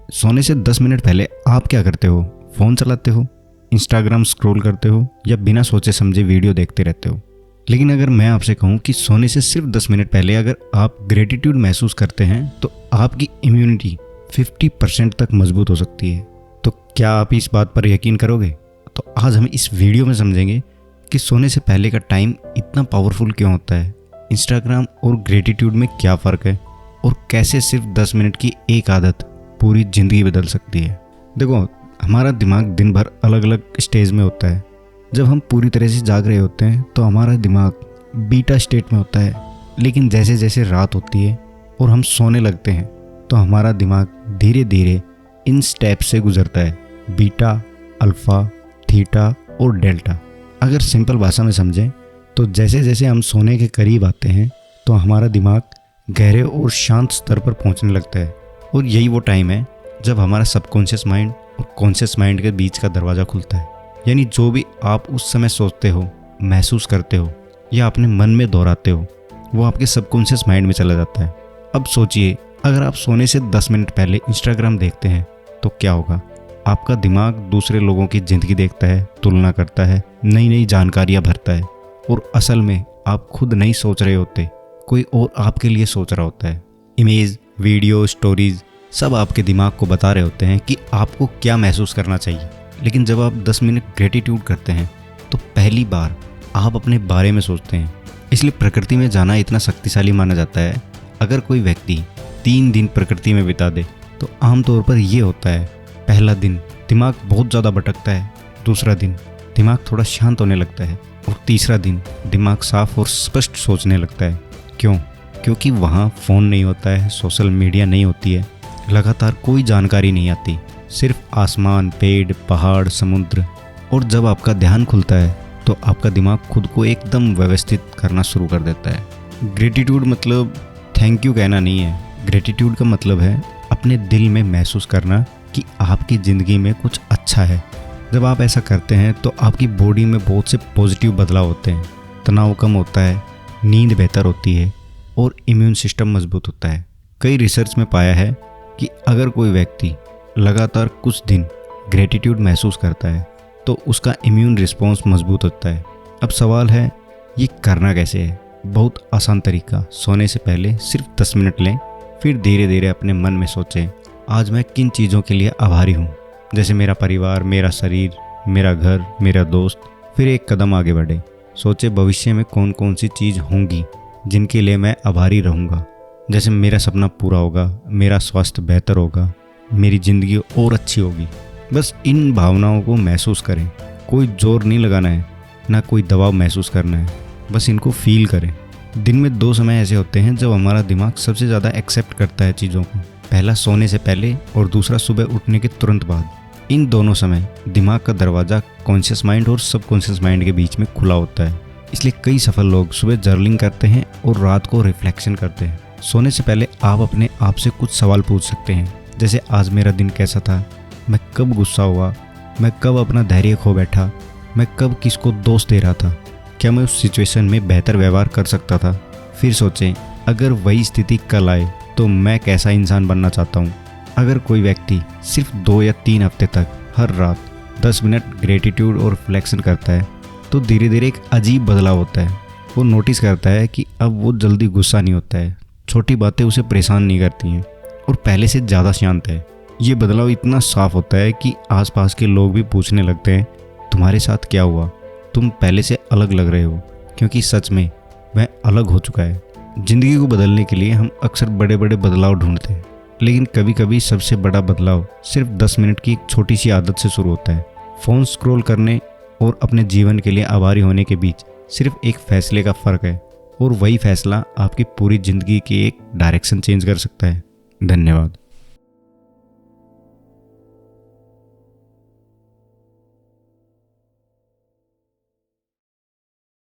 सोने से 10 मिनट पहले आप क्या करते हो? फ़ोन चलाते हो, इंस्टाग्राम स्क्रॉल करते हो या बिना सोचे समझे वीडियो देखते रहते हो? लेकिन अगर मैं आपसे कहूँ कि सोने से सिर्फ 10 मिनट पहले अगर आप ग्रेटिट्यूड महसूस करते हैं तो आपकी इम्यूनिटी 50% तक मजबूत हो सकती है। तो क्या आप इस बात पर यकीन करोगे? तो आज हम इस वीडियो में समझेंगे कि सोने से पहले का टाइम इतना पावरफुल क्यों होता है, इंस्टाग्राम और ग्रेटिट्यूड में क्या फ़र्क है और कैसे सिर्फ 10 मिनट की एक आदत पूरी ज़िंदगी बदल सकती है। देखो, हमारा दिमाग दिन भर अलग अलग स्टेज में होता है। जब हम पूरी तरह से जाग रहे होते हैं तो हमारा दिमाग बीटा स्टेट में होता है, लेकिन जैसे जैसे रात होती है और हम सोने लगते हैं तो हमारा दिमाग धीरे धीरे इन स्टेप से गुजरता है, बीटा, अल्फ़ा, थीटा और डेल्टा। अगर सिंपल भाषा में समझें तो जैसे जैसे हम सोने के करीब आते हैं तो हमारा दिमाग गहरे और शांत स्तर पर पहुंचने लगता है, और यही वो टाइम है जब हमारा सबकॉन्शियस माइंड और कॉन्शियस माइंड के बीच का दरवाज़ा खुलता है। यानी जो भी आप उस समय सोचते हो, महसूस करते हो या अपने मन में दोहराते हो, वो आपके सबकॉन्शियस माइंड में चला जाता है। अब सोचिए, अगर आप सोने से 10 मिनट पहले इंस्टाग्राम देखते हैं तो क्या होगा? आपका दिमाग दूसरे लोगों की ज़िंदगी देखता है, तुलना करता है, नई नई जानकारियाँ भरता है, और असल में आप खुद नहीं सोच रहे होते, कोई और आपके लिए सोच रहा होता है। इमेज, वीडियो, स्टोरीज सब आपके दिमाग को बता रहे होते हैं कि आपको क्या महसूस करना चाहिए। लेकिन जब आप 10 मिनट ग्रेटिट्यूड करते हैं तो पहली बार आप अपने बारे में सोचते हैं। इसलिए प्रकृति में जाना इतना शक्तिशाली माना जाता है। अगर कोई व्यक्ति 3 दिन प्रकृति में बिता दे तो आमतौर पर यह होता है, पहला दिन दिमाग बहुत ज़्यादा भटकता है, दूसरा दिन दिमाग थोड़ा शांत होने लगता है, और तीसरा दिन दिमाग साफ और स्पष्ट सोचने लगता है। क्यों? क्योंकि वहाँ फ़ोन नहीं होता है, सोशल मीडिया नहीं होती है, लगातार कोई जानकारी नहीं आती, सिर्फ आसमान, पेड़, पहाड़, समुद्र। और जब आपका ध्यान खुलता है तो आपका दिमाग खुद को एकदम व्यवस्थित करना शुरू कर देता है। ग्रेटिट्यूड मतलब थैंक यू कहना नहीं है। ग्रेटिट्यूड का मतलब है अपने दिल में महसूस करना कि आपकी ज़िंदगी में कुछ अच्छा है। जब आप ऐसा करते हैं तो आपकी बॉडी में बहुत से पॉजिटिव बदलाव होते हैं। तनाव कम होता है, नींद बेहतर होती है और इम्यून सिस्टम मजबूत होता है। कई रिसर्च में पाया है कि अगर कोई व्यक्ति लगातार कुछ दिन ग्रेटिट्यूड महसूस करता है तो उसका इम्यून रिस्पॉन्स मजबूत होता है। अब सवाल है, ये करना कैसे है? बहुत आसान तरीका, सोने से पहले सिर्फ 10 मिनट लें, फिर धीरे धीरे अपने मन में सोचें, आज मैं किन चीज़ों के लिए आभारी हूँ, जैसे मेरा परिवार, मेरा शरीर, मेरा घर, मेरा दोस्त। फिर एक कदम आगे बढ़े, सोचे भविष्य में कौन कौन सी चीज़ होंगी जिनके लिए मैं आभारी रहूँगा, जैसे मेरा सपना पूरा होगा, मेरा स्वास्थ्य बेहतर होगा, मेरी ज़िंदगी और अच्छी होगी। बस इन भावनाओं को महसूस करें, कोई जोर नहीं लगाना है, ना कोई दबाव महसूस करना है, बस इनको फील करें। दिन में 2 समय ऐसे होते हैं जब हमारा दिमाग सबसे ज़्यादा एक्सेप्ट करता है चीज़ों को, पहला सोने से पहले और दूसरा सुबह उठने के तुरंत बाद। इन दोनों समय दिमाग का दरवाज़ा कॉन्शियस माइंड और सबकॉन्शियस माइंड के बीच में खुला होता है। इसलिए कई सफल लोग सुबह जर्नलिंग करते हैं और रात को रिफ्लेक्शन करते हैं। सोने से पहले आप अपने आप से कुछ सवाल पूछ सकते हैं, जैसे आज मेरा दिन कैसा था, मैं कब गुस्सा हुआ, मैं कब अपना धैर्य खो बैठा, मैं कब किसको दोष दे रहा था, क्या मैं उस सिचुएशन में बेहतर व्यवहार कर सकता था। फिर सोचें, अगर वही स्थिति कल आए तो मैं कैसा इंसान बनना चाहता हूँ। अगर कोई व्यक्ति सिर्फ 2 या 3 हफ्ते तक हर रात 10 मिनट ग्रेटिट्यूड और रिफ्लेक्शन करता है तो धीरे धीरे एक अजीब बदलाव होता है। वो नोटिस करता है कि अब वो जल्दी गुस्सा नहीं होता है, छोटी बातें उसे परेशान नहीं करती हैं और पहले से ज़्यादा शांत है। ये बदलाव इतना साफ होता है कि आसपास के लोग भी पूछने लगते हैं, तुम्हारे साथ क्या हुआ, तुम पहले से अलग लग रहे हो, क्योंकि सच में वह अलग हो चुका है। ज़िंदगी को बदलने के लिए हम अक्सर बड़े बड़े बदलाव ढूंढते हैं, लेकिन कभी कभी सबसे बड़ा बदलाव सिर्फ 10 मिनट की एक छोटी सी आदत से शुरू होता है। फ़ोन स्क्रॉल करने और अपने जीवन के लिए आभारी होने के बीच सिर्फ एक फैसले का फ़र्क है, और वही फैसला आपकी पूरी ज़िंदगी की एक डायरेक्शन चेंज कर सकता है। धन्यवाद।